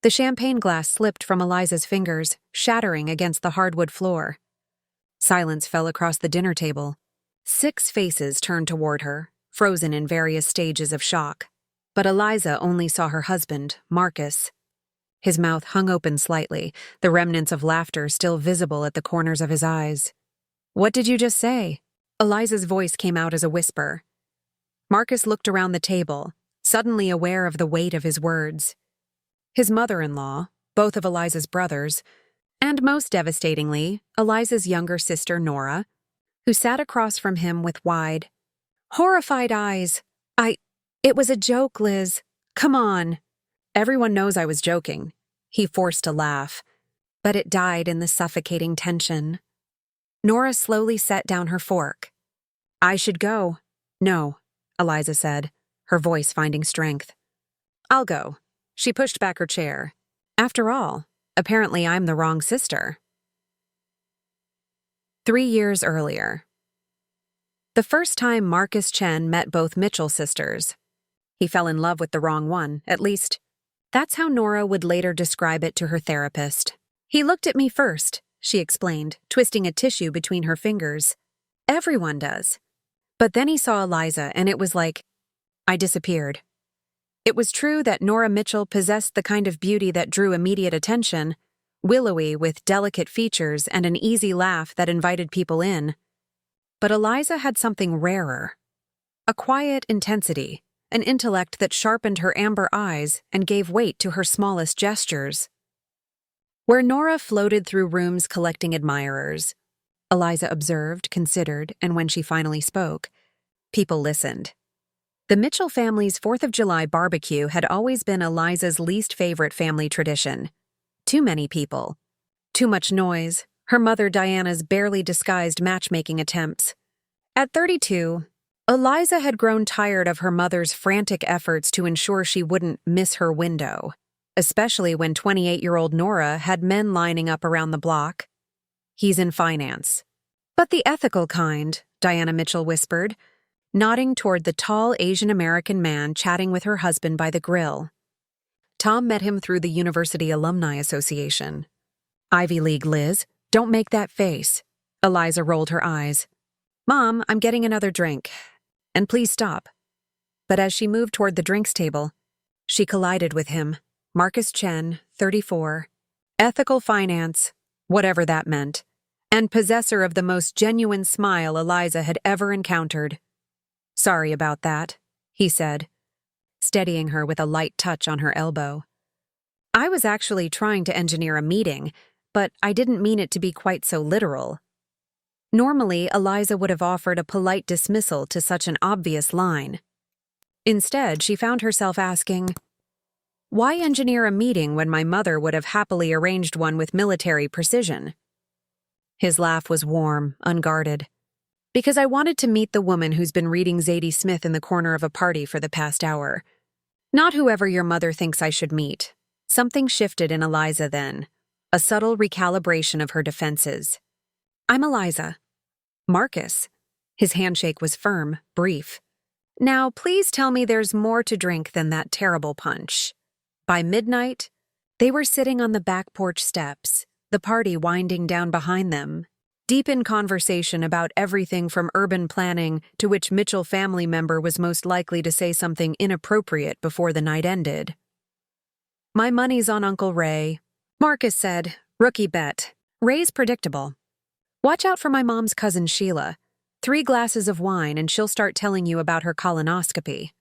The champagne glass slipped from Eliza's fingers, shattering against the hardwood floor. Silence fell across the dinner table. 6 faces turned toward her, frozen in various stages of shock. But Eliza only saw her husband, Marcus. His mouth hung open slightly, the remnants of laughter still visible at the corners of his eyes. "What did you just say?" Eliza's voice came out as a whisper. Marcus looked around the table, suddenly aware of the weight of his words. His mother-in-law, both of Eliza's brothers, and most devastatingly, Eliza's younger sister Nora, who sat across from him with wide, horrified eyes. It was a joke, Liz. Come on." "Everyone knows I was joking." He forced a laugh, but it died in the suffocating tension. Nora slowly set down her fork. "I should go." "No," Eliza said, her voice finding strength. "I'll go." She pushed back her chair. "After all, apparently I'm the wrong sister." 3 years earlier. The first time Marcus Chen met both Mitchell sisters, he fell in love with the wrong one, at least. That's how Nora would later describe it to her therapist. "He looked at me first," she explained, twisting a tissue between her fingers. "Everyone does." But then he saw Eliza, and it was like, I disappeared. It was true that Nora Mitchell possessed the kind of beauty that drew immediate attention, willowy with delicate features and an easy laugh that invited people in. But Eliza had something rarer. A quiet intensity, an intellect that sharpened her amber eyes and gave weight to her smallest gestures. Where Nora floated through rooms collecting admirers, Eliza observed, considered, and when she finally spoke, people listened. The Mitchell family's 4th of July barbecue had always been Eliza's least favorite family tradition. Too many people. Too much noise. Her mother Diana's barely disguised matchmaking attempts. At 32, Eliza had grown tired of her mother's frantic efforts to ensure she wouldn't miss her window, especially when 28-year-old Nora had men lining up around the block. "He's in finance." "But the ethical kind," Diana Mitchell whispered, nodding toward the tall Asian-American man chatting with her husband by the grill. Tom met him through the University Alumni Association. "Ivy League, Liz. Don't make that face." Eliza rolled her eyes. "Mom, I'm getting another drink. And please stop." But as she moved toward the drinks table, she collided with him. Marcus Chen, 34, ethical finance, whatever that meant, and possessor of the most genuine smile Eliza had ever encountered. "Sorry about that," he said, steadying her with a light touch on her elbow. "I was actually trying to engineer a meeting, but I didn't mean it to be quite so literal." Normally, Eliza would have offered a polite dismissal to such an obvious line. Instead, she found herself asking, "Why engineer a meeting when my mother would have happily arranged one with military precision?" His laugh was warm, unguarded. "Because I wanted to meet the woman who's been reading Zadie Smith in the corner of a party for the past hour. Not whoever your mother thinks I should meet." Something shifted in Eliza then, a subtle recalibration of her defenses. "I'm Eliza." "Marcus." His handshake was firm, brief. "Now, please tell me there's more to drink than that terrible punch." By midnight, they were sitting on the back porch steps, the party winding down behind them, deep in conversation about everything from urban planning to which Mitchell family member was most likely to say something inappropriate before the night ended. "My money's on Uncle Ray," Marcus said. "Rookie bet. Ray's predictable. Watch out for my mom's cousin Sheila. 3 glasses of wine and she'll start telling you about her colonoscopy."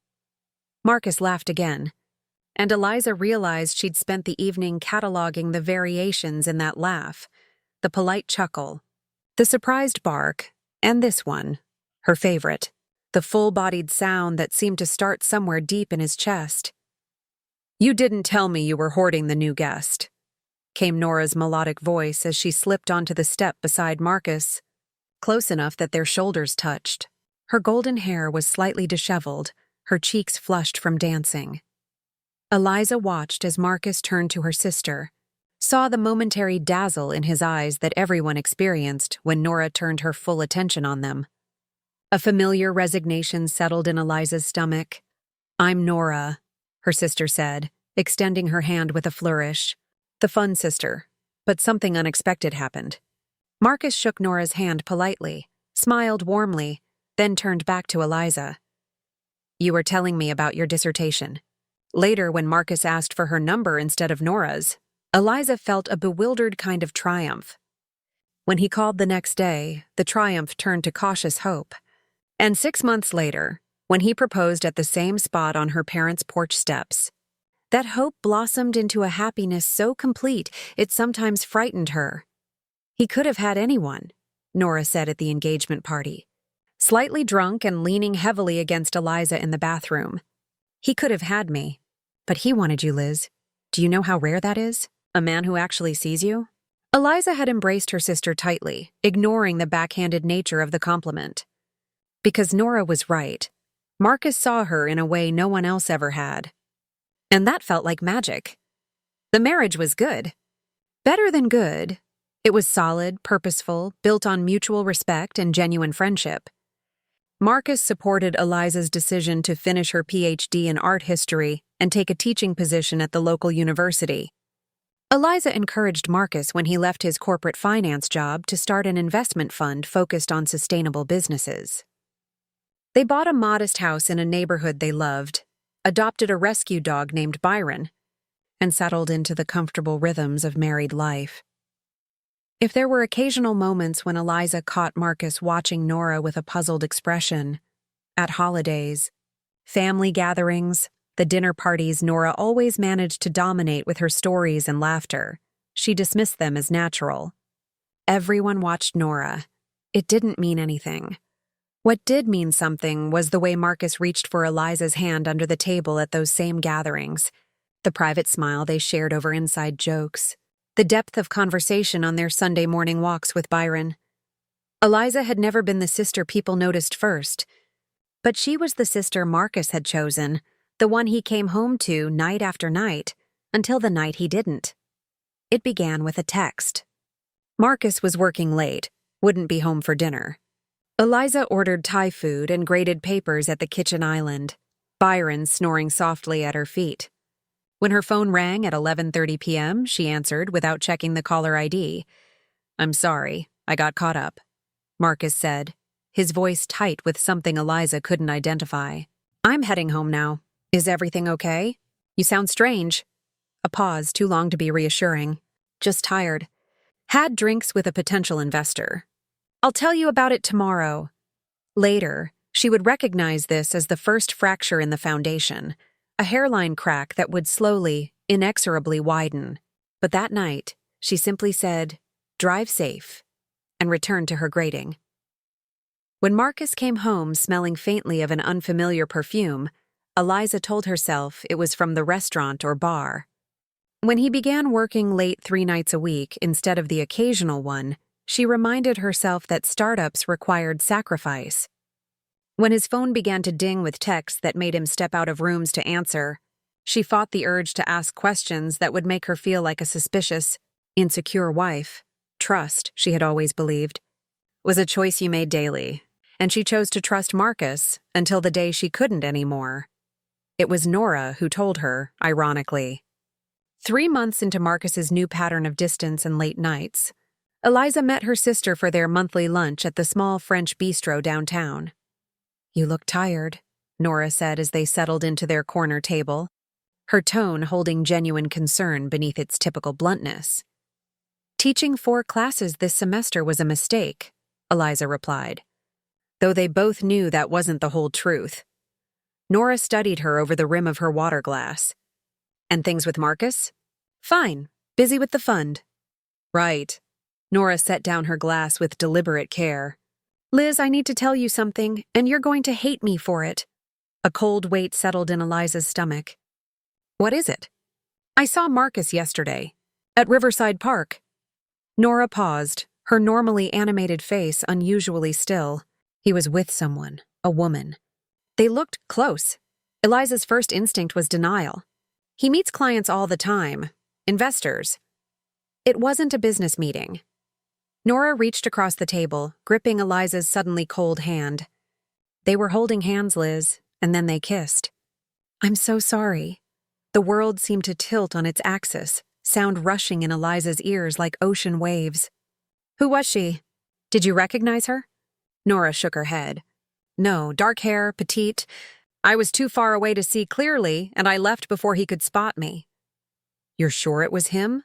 Marcus laughed again, and Eliza realized she'd spent the evening cataloging the variations in that laugh, the polite chuckle, the surprised bark, and this one, her favorite, the full-bodied sound that seemed to start somewhere deep in his chest. "You didn't tell me you were hoarding the new guest," came Nora's melodic voice as she slipped onto the step beside Marcus, close enough that their shoulders touched. Her golden hair was slightly disheveled, her cheeks flushed from dancing. Eliza watched as Marcus turned to her sister, saw the momentary dazzle in his eyes that everyone experienced when Nora turned her full attention on them. A familiar resignation settled in Eliza's stomach. "I'm Nora," her sister said, extending her hand with a flourish. The fun sister. But something unexpected happened. Marcus shook Nora's hand politely, smiled warmly, then turned back to Eliza. You were telling me about your dissertation. Later, when Marcus asked for her number instead of Nora's, Eliza felt a bewildered kind of triumph. When he called the next day, the triumph turned to cautious hope. And 6 months later, when he proposed at the same spot on her parents' porch steps, that hope blossomed into a happiness so complete it sometimes frightened her. He could have had anyone, Nora said at the engagement party. Slightly drunk and leaning heavily against Eliza in the bathroom. He could have had me. But he wanted you, Liz. Do you know how rare that is? A man who actually sees you? Eliza had embraced her sister tightly, ignoring the backhanded nature of the compliment. Because Nora was right. Marcus saw her in a way no one else ever had. And that felt like magic. The marriage was good. Better than good. It was solid, purposeful, built on mutual respect and genuine friendship. Marcus supported Eliza's decision to finish her PhD in art history and take a teaching position at the local university. Eliza encouraged Marcus when he left his corporate finance job to start an investment fund focused on sustainable businesses. They bought a modest house in a neighborhood they loved, adopted a rescue dog named Byron, and settled into the comfortable rhythms of married life. If there were occasional moments when Eliza caught Marcus watching Nora with a puzzled expression, at holidays, family gatherings, the dinner parties, Nora always managed to dominate with her stories and laughter. She dismissed them as natural. Everyone watched Nora. It didn't mean anything. What did mean something was the way Marcus reached for Eliza's hand under the table at those same gatherings, the private smile they shared over inside jokes, the depth of conversation on their Sunday morning walks with Byron. Eliza had never been the sister people noticed first, but she was the sister Marcus had chosen, the one he came home to night after night, until the night he didn't. It began with a text. Marcus was working late, wouldn't be home for dinner. Eliza ordered Thai food and graded papers at the kitchen island, Byron snoring softly at her feet. When her phone rang at 11:30 p.m., she answered without checking the caller ID. "I'm sorry, I got caught up," Marcus said, his voice tight with something Eliza couldn't identify. "I'm heading home now. Is everything okay? You sound strange." A pause too long to be reassuring. "Just tired. Had drinks with a potential investor. I'll tell you about it tomorrow." Later, she would recognize this as the first fracture in the foundation, a hairline crack that would slowly, inexorably widen. But that night, she simply said, "Drive safe," and returned to her grading. When Marcus came home smelling faintly of an unfamiliar perfume, Eliza told herself it was from the restaurant or bar. When he began working late 3 nights a week instead of the occasional one, she reminded herself that startups required sacrifice. When his phone began to ding with texts that made him step out of rooms to answer, she fought the urge to ask questions that would make her feel like a suspicious, insecure wife. Trust, she had always believed, was a choice you made daily, and she chose to trust Marcus until the day she couldn't anymore. It was Nora who told her, ironically. 3 months into Marcus's new pattern of distance and late nights, Eliza met her sister for their monthly lunch at the small French bistro downtown. "You look tired," Nora said as they settled into their corner table, her tone holding genuine concern beneath its typical bluntness. "Teaching 4 classes this semester was a mistake," Eliza replied, though they both knew that wasn't the whole truth. Nora studied her over the rim of her water glass. "And things with Marcus?" "Fine. Busy with the fund." "Right." Nora set down her glass with deliberate care. "Liz, I need to tell you something, and you're going to hate me for it." A cold weight settled in Eliza's stomach. "What is it?" "I saw Marcus yesterday, at Riverside Park." Nora paused, her normally animated face unusually still. He was with someone, a woman. They looked close. Eliza's first instinct was denial. "He meets clients all the time, investors." It wasn't a business meeting. Nora reached across the table, gripping Eliza's suddenly cold hand. "They were holding hands, Liz, and then they kissed." "I'm so sorry." The world seemed to tilt on its axis, sound rushing in Eliza's ears like ocean waves. "Who was she? Did you recognize her?" Nora shook her head. "No, dark hair, petite. I was too far away to see clearly, and I left before he could spot me." "You're sure it was him?"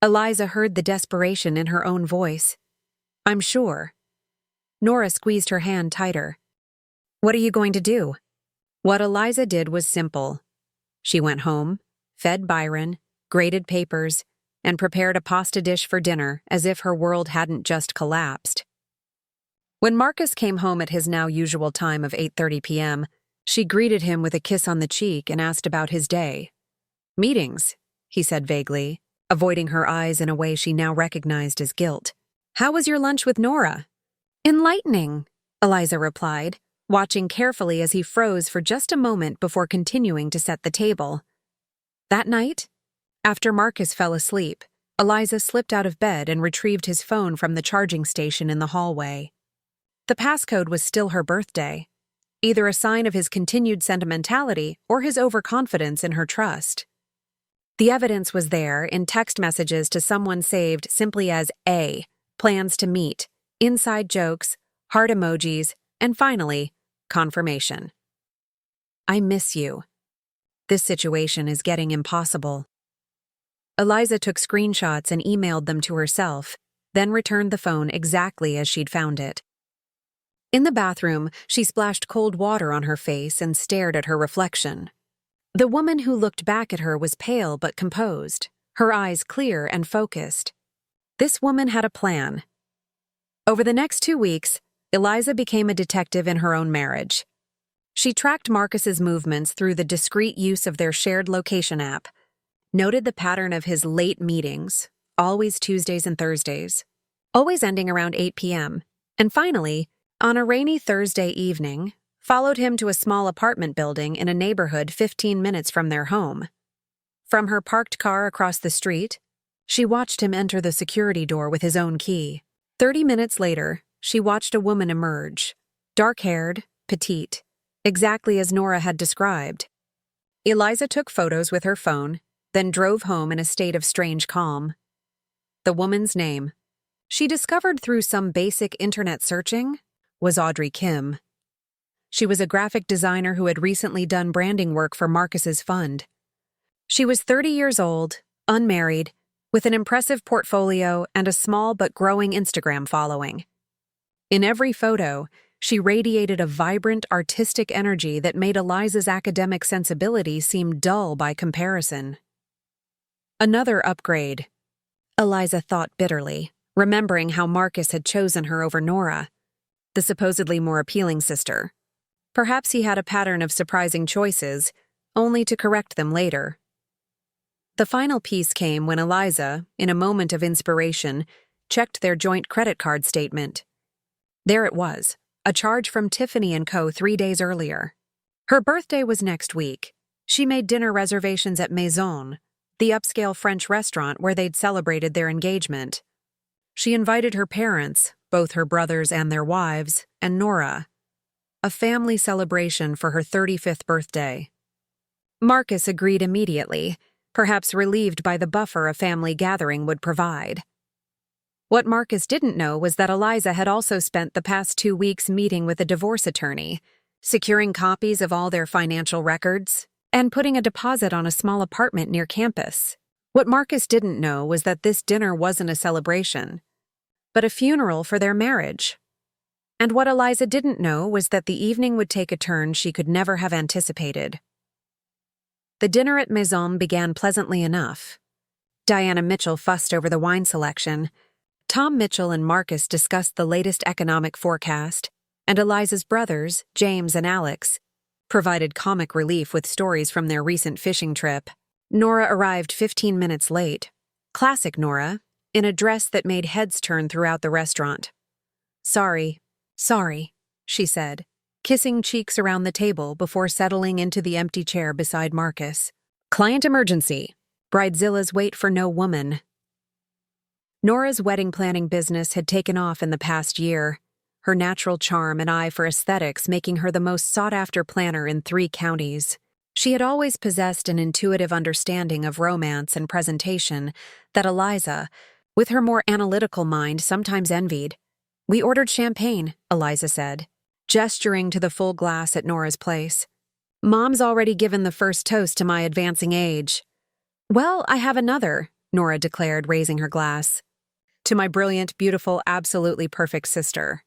Eliza heard the desperation in her own voice. "I'm sure." Nora squeezed her hand tighter. "What are you going to do?" What Eliza did was simple. She went home, fed Byron, graded papers, and prepared a pasta dish for dinner as if her world hadn't just collapsed. When Marcus came home at his now usual time of 8:30 p.m., she greeted him with a kiss on the cheek and asked about his day. "Meetings," he said vaguely, avoiding her eyes in a way she now recognized as guilt. "How was your lunch with Nora?" "Enlightening," Eliza replied, watching carefully as he froze for just a moment before continuing to set the table. That night, after Marcus fell asleep, Eliza slipped out of bed and retrieved his phone from the charging station in the hallway. The passcode was still her birthday, either a sign of his continued sentimentality or his overconfidence in her trust. The evidence was there in text messages to someone saved simply as A, plans to meet, inside jokes, heart emojis, and finally, confirmation. "I miss you. This situation is getting impossible." Eliza took screenshots and emailed them to herself, then returned the phone exactly as she'd found it. In the bathroom, she splashed cold water on her face and stared at her reflection. The woman who looked back at her was pale but composed, her eyes clear and focused. This woman had a plan. Over the next 2 weeks, Eliza became a detective in her own marriage. She tracked Marcus's movements through the discreet use of their shared location app, noted the pattern of his late meetings, always Tuesdays and Thursdays, always ending around 8 p.m., and finally, on a rainy Thursday evening, followed him to a small apartment building in a neighborhood 15 minutes from their home. From her parked car across the street, she watched him enter the security door with his own key. 30 minutes later, she watched a woman emerge, dark-haired, petite, exactly as Nora had described. Eliza took photos with her phone, then drove home in a state of strange calm. The woman's name, she discovered through some basic internet searching, was Audrey Kim. She was a graphic designer who had recently done branding work for Marcus's fund. She was 30 years old, unmarried, with an impressive portfolio and a small but growing Instagram following. In every photo, she radiated a vibrant, artistic energy that made Eliza's academic sensibility seem dull by comparison. Another upgrade, Eliza thought bitterly, remembering how Marcus had chosen her over Nora, the supposedly more appealing sister. Perhaps he had a pattern of surprising choices, only to correct them later. The final piece came when Eliza, in a moment of inspiration, checked their joint credit card statement. There it was, a charge from Tiffany & Co. 3 days earlier. Her birthday was next week. She made dinner reservations at Maison, the upscale French restaurant where they'd celebrated their engagement. She invited her parents, both her brothers and their wives, and Nora. A family celebration for her 35th birthday. Marcus agreed immediately, perhaps relieved by the buffer a family gathering would provide. What Marcus didn't know was that Eliza had also spent the past 2 weeks meeting with a divorce attorney, securing copies of all their financial records, and putting a deposit on a small apartment near campus. What Marcus didn't know was that this dinner wasn't a celebration, but a funeral for their marriage. And what Eliza didn't know was that the evening would take a turn she could never have anticipated. The dinner at Maison began pleasantly enough. Diana Mitchell fussed over the wine selection. Tom Mitchell and Marcus discussed the latest economic forecast, and Eliza's brothers, James and Alex, provided comic relief with stories from their recent fishing trip. Nora arrived 15 minutes late. Classic Nora, in a dress that made heads turn throughout the restaurant. Sorry, she said, kissing cheeks around the table before settling into the empty chair beside Marcus. Client emergency. Bridezilla's wait for no woman. Nora's wedding planning business had taken off in the past year, her natural charm and eye for aesthetics making her the most sought-after planner in 3 counties. She had always possessed an intuitive understanding of romance and presentation that Eliza, with her more analytical mind, sometimes envied. "We ordered champagne," Eliza said, gesturing to the full glass at Nora's place. "Mom's already given the first toast to my advancing age." "Well, I have another," Nora declared, raising her glass. "To my brilliant, beautiful, absolutely perfect sister,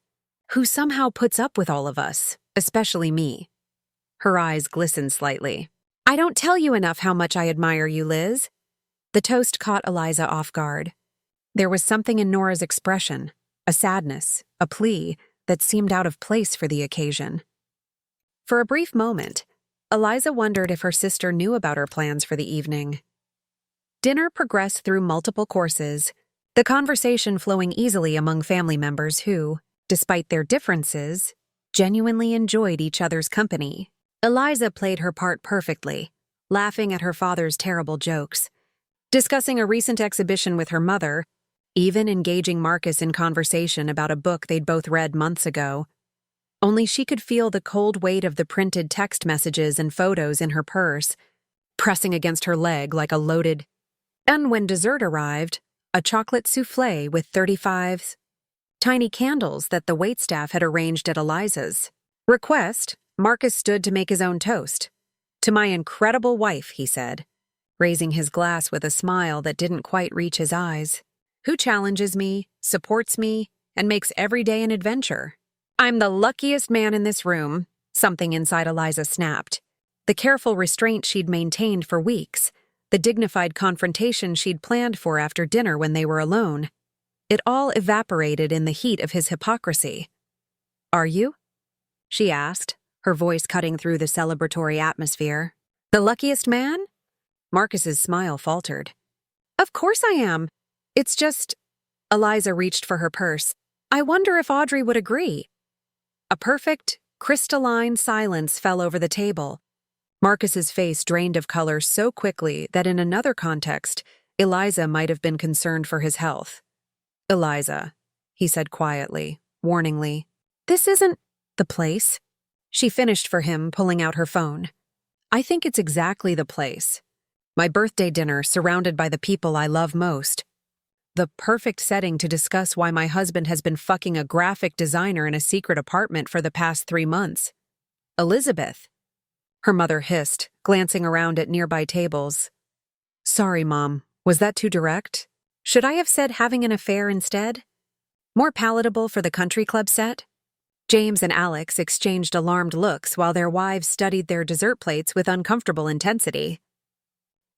who somehow puts up with all of us, especially me." Her eyes glistened slightly. "I don't tell you enough how much I admire you, Liz." The toast caught Eliza off guard. There was something in Nora's expression, a sadness, a plea, that seemed out of place for the occasion. For a brief moment, Eliza wondered if her sister knew about her plans for the evening. Dinner progressed through multiple courses, the conversation flowing easily among family members who, despite their differences, genuinely enjoyed each other's company. Eliza played her part perfectly, laughing at her father's terrible jokes, discussing a recent exhibition with her mother, even engaging Marcus in conversation about a book they'd both read months ago. Only she could feel the cold weight of the printed text messages and photos in her purse, pressing against her leg like a loaded. And when dessert arrived, a chocolate soufflé with 35 tiny candles that the waitstaff had arranged at Eliza's request, Marcus stood to make his own toast. "To my incredible wife," he said, raising his glass with a smile that didn't quite reach his eyes, "who challenges me, supports me, and makes every day an adventure. I'm the luckiest man in this room," something inside Eliza snapped. The careful restraint she'd maintained for weeks, the dignified confrontation she'd planned for after dinner when they were alone, it all evaporated in the heat of his hypocrisy. "Are you?" she asked, her voice cutting through the celebratory atmosphere. "The luckiest man?" Marcus's smile faltered. "Of course I am. It's just—" Eliza reached for her purse. "I wonder if Audrey would agree." A perfect, crystalline silence fell over the table. Marcus's face drained of color so quickly that in another context, Eliza might have been concerned for his health. "Eliza," he said quietly, warningly, "this isn't the place." She finished for him, pulling out her phone. "I think it's exactly the place. My birthday dinner, surrounded by the people I love most. The perfect setting to discuss why my husband has been fucking a graphic designer in a secret apartment for the past 3 months. Elizabeth," her mother hissed, glancing around at nearby tables. "Sorry, Mom. Was that too direct? Should I have said having an affair instead? More palatable for the country club set?" James and Alex exchanged alarmed looks while their wives studied their dessert plates with uncomfortable intensity.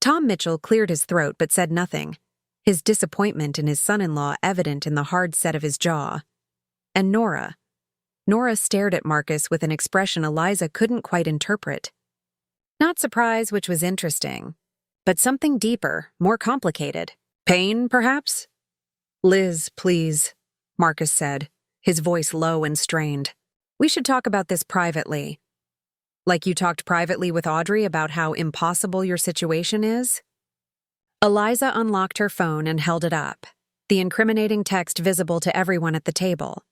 Tom Mitchell cleared his throat but said nothing, his disappointment in his son-in-law evident in the hard set of his jaw. And Nora stared at Marcus with an expression Eliza couldn't quite interpret. Not surprise, which was interesting, but something deeper, more complicated. Pain, perhaps? "Liz, please," Marcus said, his voice low and strained. "We should talk about this privately." "Like you talked privately with Audrey about how impossible your situation is?" Eliza unlocked her phone and held it up, the incriminating text visible to everyone at the table.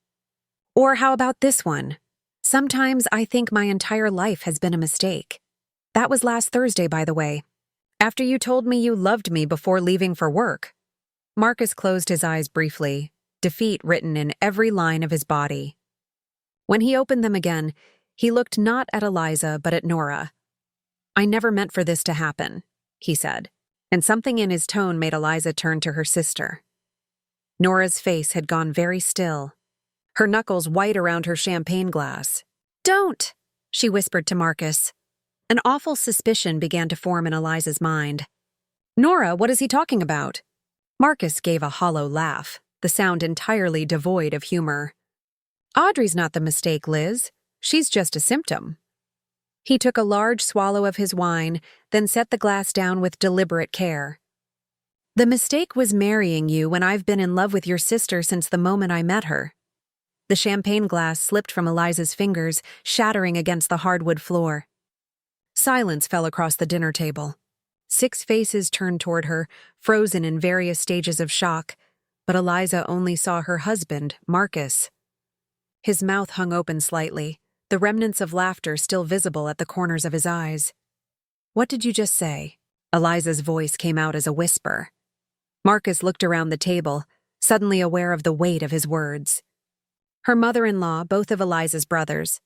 "Or how about this one? Sometimes I think my entire life has been a mistake. That was last Thursday, by the way. After you told me you loved me before leaving for work." Marcus closed his eyes briefly, defeat written in every line of his body. When he opened them again, he looked not at Eliza but at Nora. "I never meant for this to happen," he said, and something in his tone made Eliza turn to her sister. Nora's face had gone very still, her knuckles white around her champagne glass. "Don't," she whispered to Marcus. An awful suspicion began to form in Eliza's mind. "Nora, what is he talking about?" Marcus gave a hollow laugh, the sound entirely devoid of humor. "Audrey's not the mistake, Liz. She's just a symptom." He took a large swallow of his wine, then set the glass down with deliberate care. "The mistake was marrying you when I've been in love with your sister since the moment I met her." The champagne glass slipped from Eliza's fingers, shattering against the hardwood floor. Silence fell across the dinner table. 6 faces turned toward her, frozen in various stages of shock, but Eliza only saw her husband, Marcus. His mouth hung open slightly, the remnants of laughter still visible at the corners of his eyes. What did you just say? Eliza's voice came out as a whisper. Marcus looked around the table, suddenly aware of the weight of his words. Her mother-in-law, both of Eliza's brothers,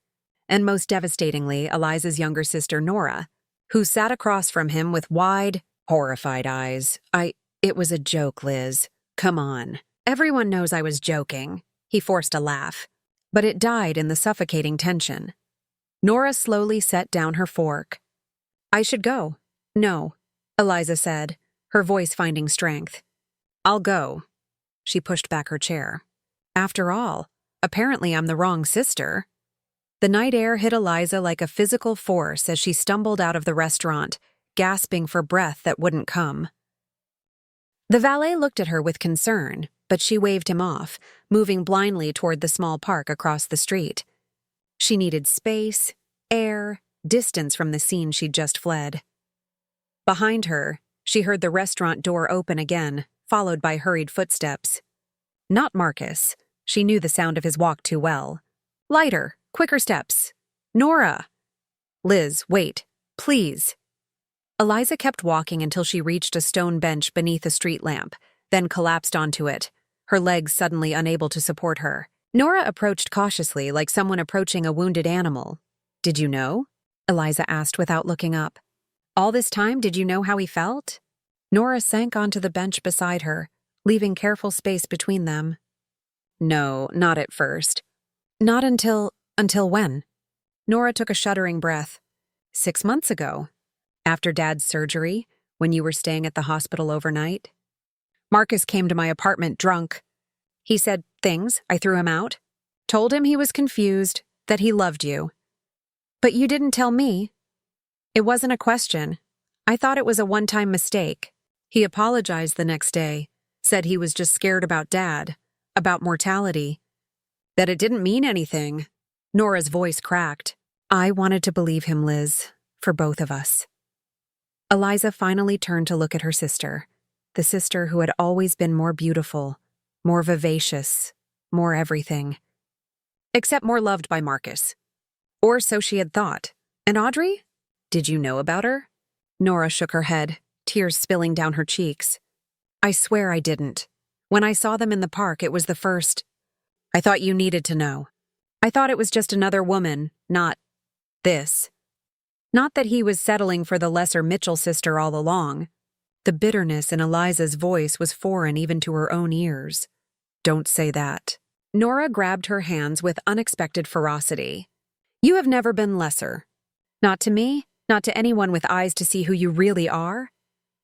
and most devastatingly, Eliza's younger sister Nora, who sat across from him with wide, horrified eyes. It was a joke, Liz. Come on. Everyone knows I was joking. He forced a laugh, but it died in the suffocating tension. Nora slowly set down her fork. I should go. No, Eliza said, her voice finding strength. I'll go. She pushed back her chair. After all, apparently I'm the wrong sister. The night air hit Eliza like a physical force as she stumbled out of the restaurant, gasping for breath that wouldn't come. The valet looked at her with concern, but she waved him off, moving blindly toward the small park across the street. She needed space, air, distance from the scene she'd just fled. Behind her, she heard the restaurant door open again, followed by hurried footsteps. Not Marcus. She knew the sound of his walk too well. Lighter, quicker steps. Nora! Liz, wait. Please. Eliza kept walking until she reached a stone bench beneath a street lamp, then collapsed onto it, her legs suddenly unable to support her. Nora approached cautiously, like someone approaching a wounded animal. Did you know? Eliza asked without looking up. All this time, did you know how he felt? Nora sank onto the bench beside her, leaving careful space between them. No, not at first. Not until when? Nora took a shuddering breath. 6 months ago. After Dad's surgery, when you were staying at the hospital overnight. Marcus came to my apartment drunk. He said things, I threw him out. Told him he was confused, that he loved you. But you didn't tell me. It wasn't a question. I thought it was a one-time mistake. He apologized the next day, said he was just scared about Dad, about mortality. That it didn't mean anything. Nora's voice cracked. I wanted to believe him, Liz, for both of us. Eliza finally turned to look at her sister, the sister who had always been more beautiful, more vivacious, more everything. Except more loved by Marcus. Or so she had thought. And Audrey? Did you know about her? Nora shook her head, tears spilling down her cheeks. I swear I didn't. When I saw them in the park, it was the first. I thought you needed to know. I thought it was just another woman, not this. Not that he was settling for the lesser Mitchell sister all along. The bitterness in Eliza's voice was foreign even to her own ears. Don't say that. Nora grabbed her hands with unexpected ferocity. You have never been lesser. Not to me, not to anyone with eyes to see who you really are.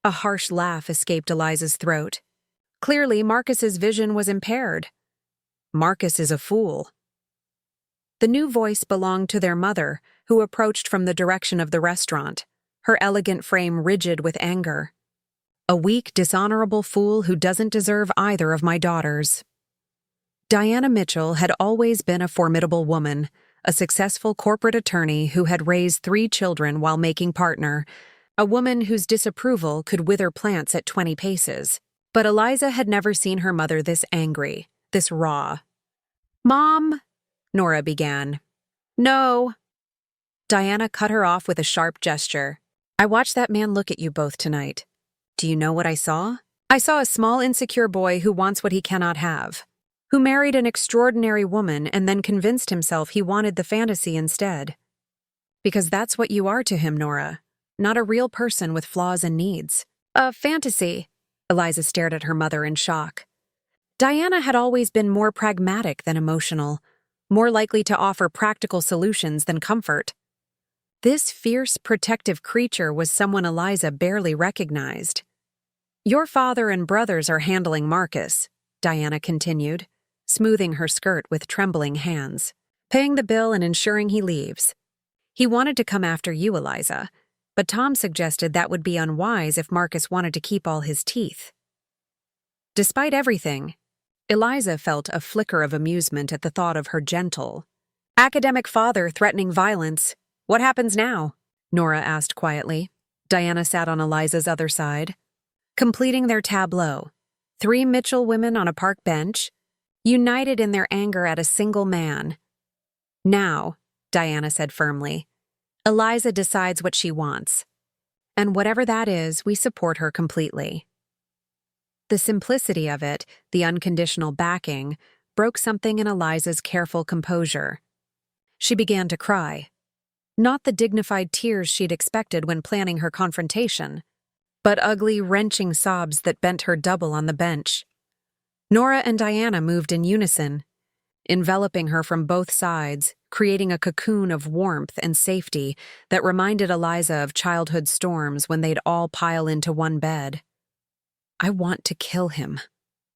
A harsh laugh escaped Eliza's throat. Clearly, Marcus's vision was impaired. Marcus is a fool. The new voice belonged to their mother, who approached from the direction of the restaurant, her elegant frame rigid with anger. A weak, dishonorable fool who doesn't deserve either of my daughters. Diana Mitchell had always been a formidable woman, a successful corporate attorney who had raised 3 children while making partner, a woman whose disapproval could wither plants at 20 paces. But Eliza had never seen her mother this angry, this raw. Mom, Nora began. No. Diana cut her off with a sharp gesture. I watched that man look at you both tonight. Do you know what I saw? I saw a small, insecure boy who wants what he cannot have, who married an extraordinary woman and then convinced himself he wanted the fantasy instead. Because that's what you are to him, Nora. Not a real person with flaws and needs. A fantasy. Eliza stared at her mother in shock. Diana had always been more pragmatic than emotional, more likely to offer practical solutions than comfort. This fierce, protective creature was someone Eliza barely recognized. Your father and brothers are handling Marcus, Diana continued, smoothing her skirt with trembling hands, paying the bill and ensuring he leaves. He wanted to come after you, Eliza, but Tom suggested that would be unwise if Marcus wanted to keep all his teeth. Despite everything, Eliza felt a flicker of amusement at the thought of her gentle, academic father threatening violence. What happens now? Nora asked quietly. Diana sat on Eliza's other side. Completing their tableau, 3 Mitchell women on a park bench, united in their anger at a single man. Now, Diana said firmly, Eliza decides what she wants. And whatever that is, we support her completely. The simplicity of it, the unconditional backing, broke something in Eliza's careful composure. She began to cry. Not the dignified tears she'd expected when planning her confrontation, but ugly, wrenching sobs that bent her double on the bench. Nora and Diana moved in unison, enveloping her from both sides, creating a cocoon of warmth and safety that reminded Eliza of childhood storms when they'd all pile into one bed. "I want to kill him,"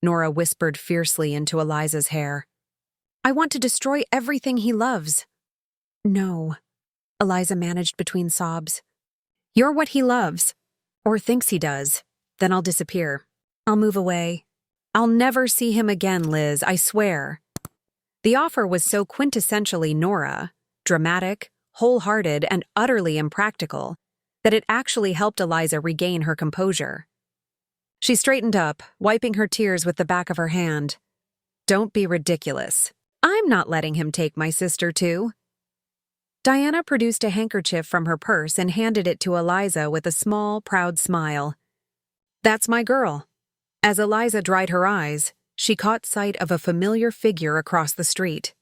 Nora whispered fiercely into Eliza's hair. "I want to destroy everything he loves." "No," Eliza managed between sobs. "You're what he loves, or thinks he does. Then I'll disappear. I'll move away. I'll never see him again, Liz, I swear." The offer was so quintessentially Nora, dramatic, wholehearted, and utterly impractical, that it actually helped Eliza regain her composure. She straightened up, wiping her tears with the back of her hand. "Don't be ridiculous. I'm not letting him take my sister, too." Diana produced a handkerchief from her purse and handed it to Eliza with a small, proud smile. "That's my girl." As Eliza dried her eyes, she caught sight of a familiar figure across the street.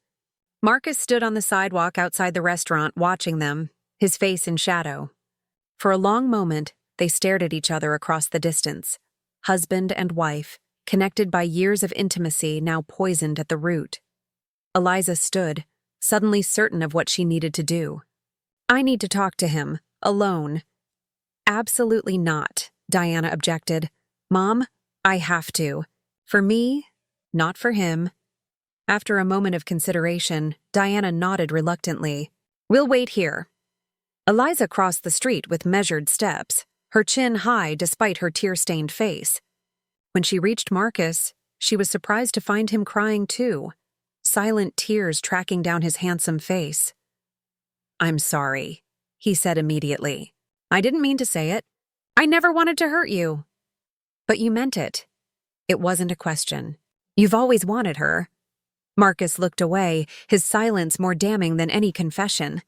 Marcus stood on the sidewalk outside the restaurant watching them, his face in shadow. For a long moment, they stared at each other across the distance, husband and wife, connected by years of intimacy now poisoned at the root. Eliza stood, suddenly certain of what she needed to do. "I need to talk to him, alone." "Absolutely not," Diana objected. "Mom, I have to. For me, not for him." After a moment of consideration, Diana nodded reluctantly. "We'll wait here." Eliza crossed the street with measured steps, her chin high despite her tear-stained face. When she reached Marcus, she was surprised to find him crying too, silent tears tracking down his handsome face. "I'm sorry," he said immediately. "I didn't mean to say it. I never wanted to hurt you." "But you meant it. It wasn't a question. You've always wanted her." Marcus looked away, his silence more damning than any confession.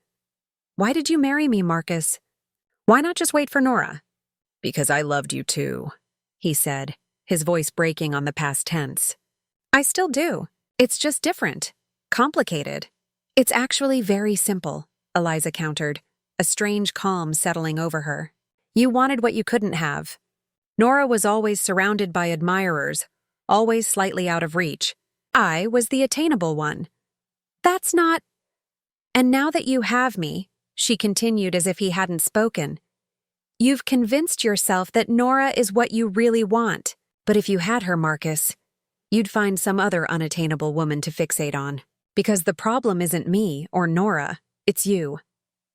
"Why did you marry me, Marcus? Why not just wait for Nora?" "Because I loved you too," he said, his voice breaking on the past tense. "I still do. It's just different. Complicated." "It's actually very simple," Eliza countered, a strange calm settling over her. "You wanted what you couldn't have. Nora was always surrounded by admirers, always slightly out of reach. I was the attainable one. That's not— And now that you have me," she continued as if he hadn't spoken, "you've convinced yourself that Nora is what you really want. But if you had her, Marcus, you'd find some other unattainable woman to fixate on. Because the problem isn't me or Nora, it's you."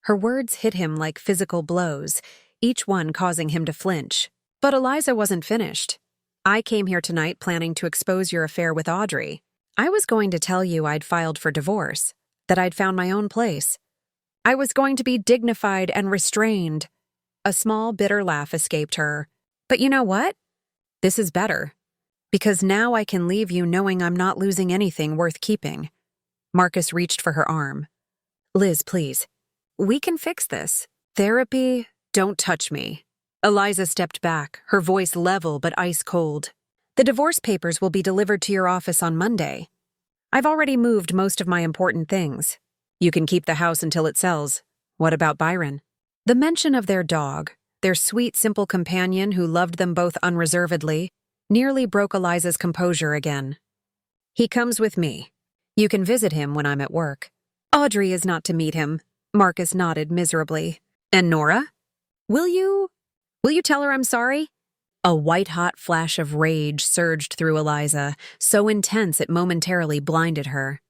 Her words hit him like physical blows, each one causing him to flinch. But Eliza wasn't finished. "I came here tonight planning to expose your affair with Audrey. I was going to tell you I'd filed for divorce, that I'd found my own place. I was going to be dignified and restrained." A small, bitter laugh escaped her. "But you know what? This is better. Because now I can leave you knowing I'm not losing anything worth keeping." Marcus reached for her arm. "Liz, please. We can fix this. Therapy, don't touch me." Eliza stepped back, her voice level but ice cold. "The divorce papers will be delivered to your office on Monday. I've already moved most of my important things. You can keep the house until it sells. What about Byron?" The mention of their dog, their sweet, simple companion who loved them both unreservedly, nearly broke Eliza's composure again. "He comes with me. You can visit him when I'm at work." "Audrey is not to meet him," Marcus nodded miserably. "And Nora? Will you tell her I'm sorry?" A white-hot flash of rage surged through Eliza, so intense it momentarily blinded her.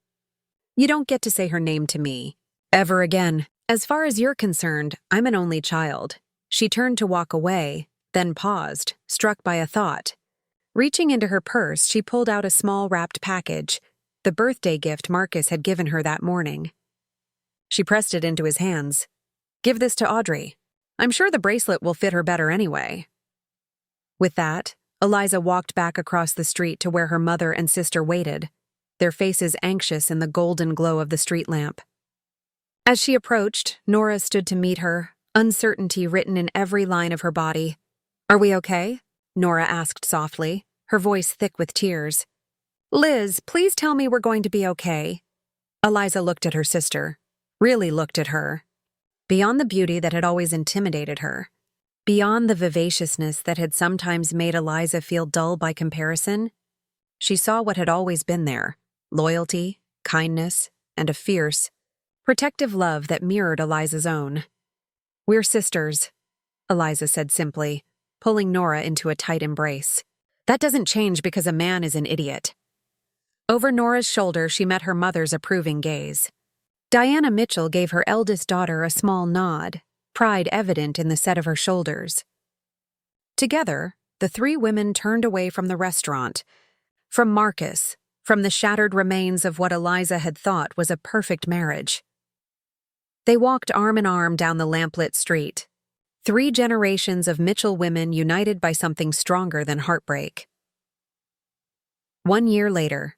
"You don't get to say her name to me. Ever again. As far as you're concerned, I'm an only child." She turned to walk away, then paused, struck by a thought. Reaching into her purse, she pulled out a small wrapped package, the birthday gift Marcus had given her that morning. She pressed it into his hands. "Give this to Audrey. I'm sure the bracelet will fit her better anyway." With that, Eliza walked back across the street to where her mother and sister waited, their faces anxious in the golden glow of the street lamp. As she approached, Nora stood to meet her, uncertainty written in every line of her body. "Are we okay?" Nora asked softly, her voice thick with tears. "Liz, please tell me we're going to be okay." Eliza looked at her sister, really looked at her. Beyond the beauty that had always intimidated her, beyond the vivaciousness that had sometimes made Eliza feel dull by comparison, she saw what had always been there: loyalty, kindness, and a fierce, protective love that mirrored Eliza's own. "We're sisters," Eliza said simply, pulling Nora into a tight embrace. "That doesn't change because a man is an idiot." Over Nora's shoulder, she met her mother's approving gaze. Diana Mitchell gave her eldest daughter a small nod, pride evident in the set of her shoulders. Together, the three women turned away from the restaurant, from Marcus, from the shattered remains of what Eliza had thought was a perfect marriage. They walked arm in arm down the lamplit street, 3 generations of Mitchell women united by something stronger than heartbreak. 1 year later.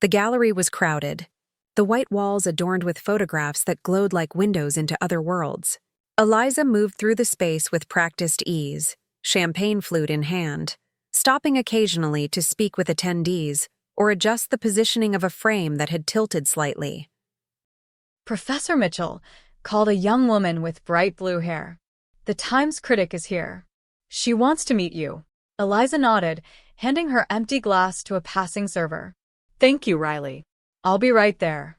The gallery was crowded, the white walls adorned with photographs that glowed like windows into other worlds. Eliza moved through the space with practiced ease, champagne flute in hand, stopping occasionally to speak with attendees or adjust the positioning of a frame that had tilted slightly. "Professor Mitchell," called a young woman with bright blue hair. "The Times critic is here. She wants to meet you." Eliza nodded, handing her empty glass to a passing server. "Thank you, Riley. I'll be right there."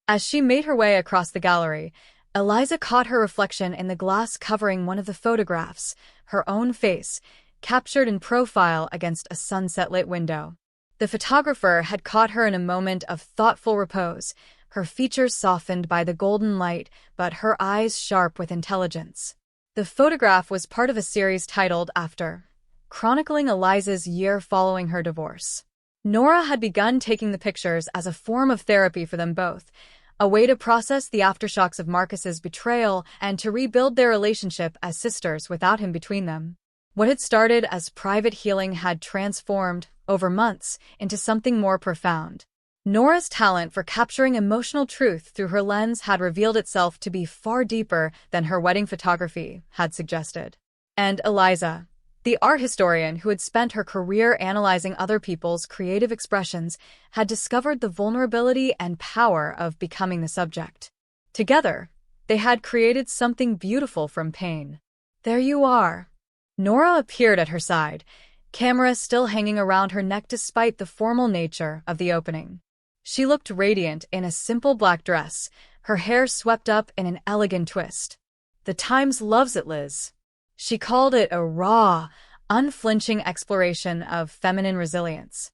As she made her way across the gallery, Eliza caught her reflection in the glass covering one of the photographs, her own face, captured in profile against a sunset-lit window. The photographer had caught her in a moment of thoughtful repose, her features softened by the golden light, but her eyes sharp with intelligence. The photograph was part of a series titled After, chronicling Eliza's year following her divorce. Nora had begun taking the pictures as a form of therapy for them both, a way to process the aftershocks of Marcus's betrayal and to rebuild their relationship as sisters without him between them. What had started as private healing had transformed, over months, into something more profound. Nora's talent for capturing emotional truth through her lens had revealed itself to be far deeper than her wedding photography had suggested. And Eliza, the art historian who had spent her career analyzing other people's creative expressions, had discovered the vulnerability and power of becoming the subject. Together, they had created something beautiful from pain. "There you are." Nora appeared at her side, camera still hanging around her neck despite the formal nature of the opening. She looked radiant in a simple black dress, her hair swept up in an elegant twist. "The Times loves it, Liz." She called it a raw, unflinching exploration of feminine resilience.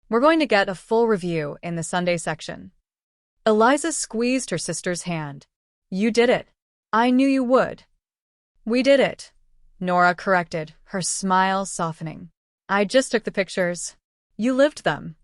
"We're going to get a full review in the Sunday section." Eliza squeezed her sister's hand. "You did it. I knew you would." "We did it," Nora corrected, her smile softening. "I just took the pictures. You lived them."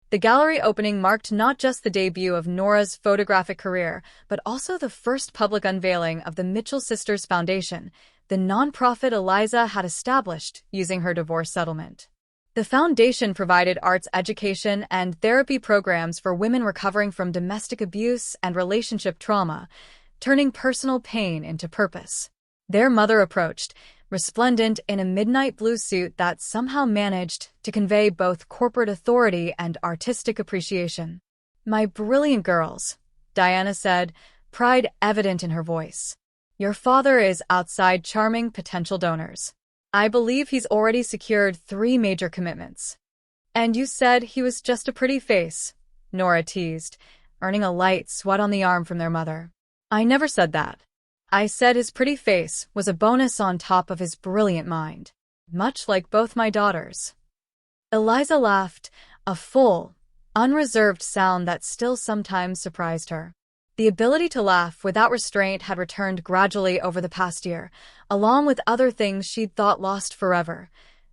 The gallery opening marked not just the debut of Nora's photographic career, but also the first public unveiling of the Mitchell Sisters Foundation, the nonprofit Eliza had established using her divorce settlement. The foundation provided arts education and therapy programs for women recovering from domestic abuse and relationship trauma, turning personal pain into purpose. Their mother approached, resplendent in a midnight blue suit that somehow managed to convey both corporate authority and artistic appreciation. "My brilliant girls," Diana said, pride evident in her voice. "Your father is outside charming potential donors. I believe he's already secured 3 major commitments." "And you said he was just a pretty face," Nora teased, earning a light swat on the arm from their mother. "I never said that. I said his pretty face was a bonus on top of his brilliant mind. Much like both my daughters." Eliza laughed, a full, unreserved sound that still sometimes surprised her. The ability to laugh without restraint had returned gradually over the past year, along with other things she'd thought lost forever: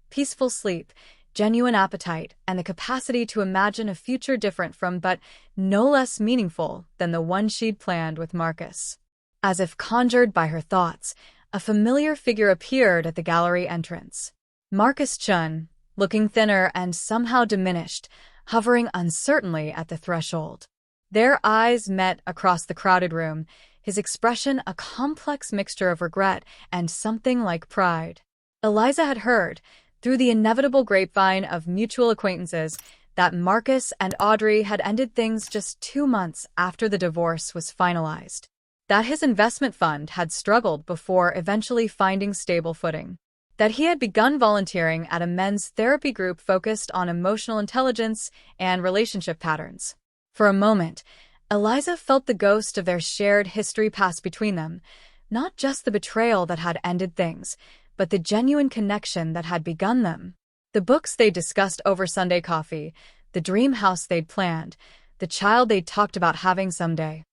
peaceful sleep, genuine appetite, and the capacity to imagine a future different from but no less meaningful than the one she'd planned with Marcus. As if conjured by her thoughts, a familiar figure appeared at the gallery entrance. Marcus Chun, looking thinner and somehow diminished, hovering uncertainly at the threshold. Their eyes met across the crowded room, his expression a complex mixture of regret and something like pride. Eliza had heard, through the inevitable grapevine of mutual acquaintances, that Marcus and Audrey had ended things just 2 months after the divorce was finalized. That his investment fund had struggled before eventually finding stable footing. That he had begun volunteering at a men's therapy group focused on emotional intelligence and relationship patterns. For a moment, Eliza felt the ghost of their shared history pass between them, not just the betrayal that had ended things, but the genuine connection that had begun them. The books they'd discussed over Sunday coffee, the dream house they'd planned, the child they'd talked about having someday.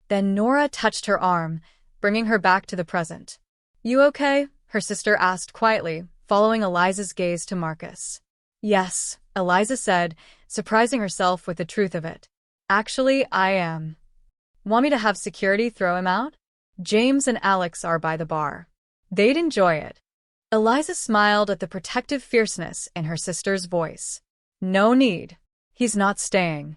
Then Nora touched her arm, bringing her back to the present. "You okay?" her sister asked quietly, following Eliza's gaze to Marcus. "Yes," Eliza said, surprising herself with the truth of it. "Actually, I am." "Want me to have security throw him out?" "James and Alex are by the bar. They'd enjoy it." Eliza smiled at the protective fierceness in her sister's voice. "No need. He's not staying."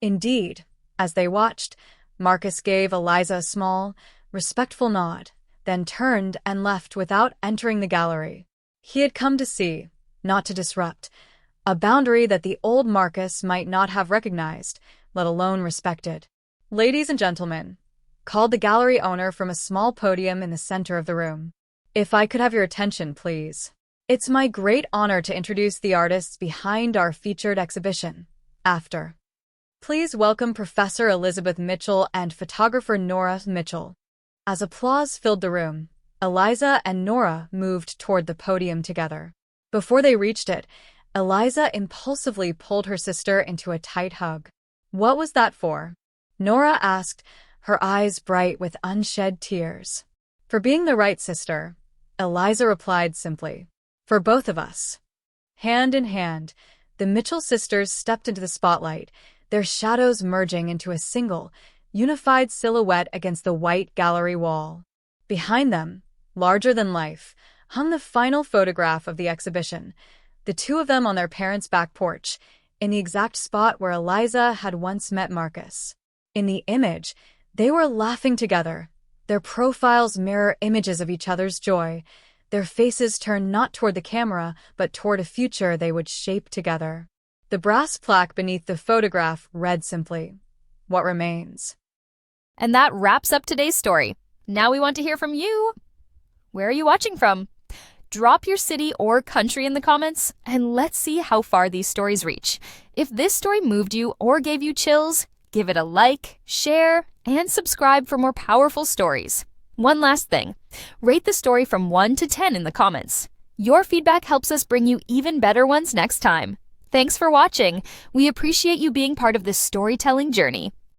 Indeed, as they watched, Marcus gave Eliza a small, respectful nod, then turned and left without entering the gallery. He had come to see, not to disrupt, a boundary that the old Marcus might not have recognized, let alone respected. "Ladies and gentlemen," called the gallery owner from a small podium in the center of the room. "If I could have your attention, please. It's my great honor to introduce the artists behind our featured exhibition, After. Please welcome Professor Elizabeth Mitchell and photographer Nora Mitchell." As applause filled the room, Eliza and Nora moved toward the podium together. Before they reached it, Eliza impulsively pulled her sister into a tight hug. "What was that for?" Nora asked, her eyes bright with unshed tears. "For being the right sister," Eliza replied simply. "For both of us." Hand in hand, the Mitchell sisters stepped into the spotlight, their shadows merging into a single, unified silhouette against the white gallery wall. Behind them, larger than life, hung the final photograph of the exhibition, the two of them on their parents' back porch, in the exact spot where Eliza had once met Marcus. In the image, they were laughing together, their profiles mirror images of each other's joy, their faces turned not toward the camera, but toward a future they would shape together. The brass plaque beneath the photograph read simply, "What remains." And that wraps up today's story. Now we want to hear from you. Where are you watching from? Drop your city or country in the comments, and let's see how far these stories reach. If this story moved you or gave you chills, give it a like, share, and subscribe for more powerful stories. One last thing, rate the story from 1 to 10 in the comments. Your feedback helps us bring you even better ones next time. Thanks for watching. We appreciate you being part of this storytelling journey.